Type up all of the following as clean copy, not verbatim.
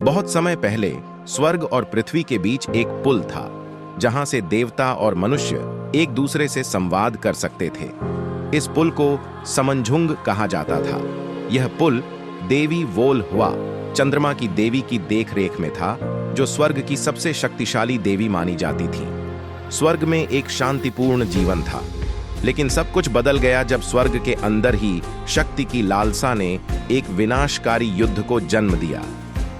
बहुत समय पहले स्वर्ग और पृथ्वी के बीच एक पुल था, जहां से देवता और मनुष्य एक दूसरे से संवाद कर सकते थे। इस पुल को समंझुंग कहा जाता था। यह पुल देवी वोल हुआ चंद्रमा की देवी की देखरेख में था, जो स्वर्ग की सबसे शक्तिशाली देवी मानी जाती थी। स्वर्ग में एक शांतिपूर्ण जीवन था, लेकिन सब कुछ बदल गया जब स्वर्ग के अंदर ही शक्ति की लालसा ने एक विनाशकारी युद्ध को जन्म दिया।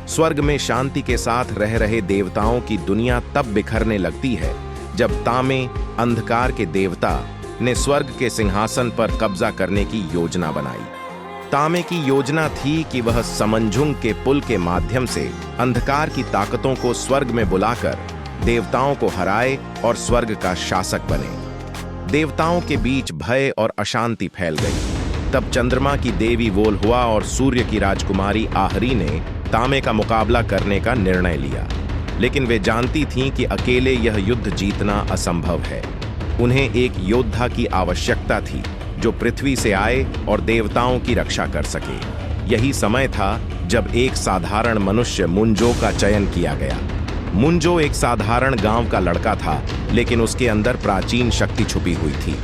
स्वर्ग में शांति के साथ रह रहे देवताओं की दुनिया तब बिखरने लगती है जब तामे, अंधकार के देवता, ने स्वर्ग के सिंहासन पर कब्जा करने की योजना बनाई। तामे की योजना थी कि वह समंझुंग के पुल के माध्यम से अंधकार की ताकतों को स्वर्ग में बुलाकर देवताओं को हराए और स्वर्ग का शासक बने। देवताओं के बीच भय और अशांति फैल गई। तब चंद्रमा की देवी वोल हुआ और सूर्य की राजकुमारी आहरी ने तामे का मुकाबला करने का निर्णय लिया, लेकिन वे जानती थीं कि अकेले यह युद्ध जीतना असंभव है। उन्हें एक योद्धा की आवश्यकता थी जो पृथ्वी से आए और देवताओं की रक्षा कर सके। यही समय था जब एक साधारण मनुष्य मुंजो का चयन किया गया। मुंजो एक साधारण गांव का लड़का था, लेकिन उसके अंदर प्राचीन शक्ति छुपी हुई थी।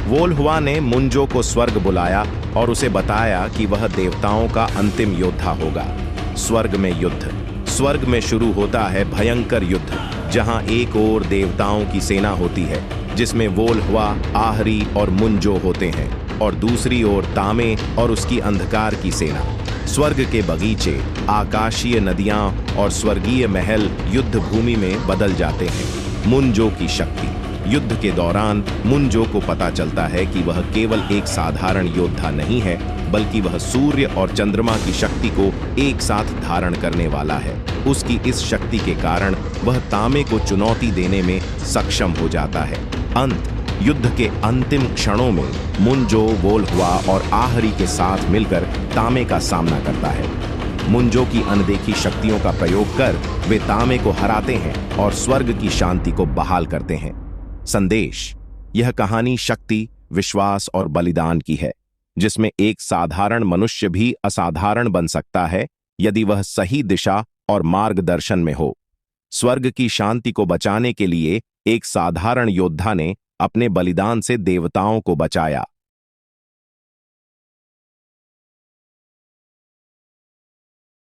वोल हुआ ने मुंजो को स्वर्ग बुलाया और उसे बताया कि वह देवताओं का अंतिम योद्धा होगा। स्वर्ग में युद्ध। स्वर्ग में शुरू होता है भयंकर युद्ध, जहां एक ओर देवताओं की सेना होती है जिसमें वोल हुआ, आहरी और मुंजो होते हैं, और दूसरी ओर तामे और उसकी अंधकार की सेना। स्वर्ग के बगीचे, आकाशीय नदियां और स्वर्गीय महल युद्ध भूमि में बदल जाते हैं। मुंजो की शक्ति। युद्ध के दौरान मुंजो को पता चलता है कि वह केवल एक साधारण योद्धा नहीं है, बल्कि वह सूर्य और चंद्रमा की शक्ति को एक साथ धारण करने वाला है। उसकी इस शक्ति के कारण वह तामे को चुनौती देने में सक्षम हो जाता है। युद्ध के अंतिम क्षणों में मुंजो, वोल हुआ और आहरी के साथ मिलकर तामे का सामना करता है। मुंजो की अनदेखी शक्तियों का प्रयोग कर वे तामे को हराते हैं और स्वर्ग की शांति को बहाल करते हैं। संदेश: यह कहानी शक्ति, विश्वास और बलिदान की है, जिसमें एक साधारण मनुष्य भी असाधारण बन सकता है यदि वह सही दिशा और मार्गदर्शन में हो। स्वर्ग की शांति को बचाने के लिए एक साधारण योद्धा ने अपने बलिदान से देवताओं को बचाया।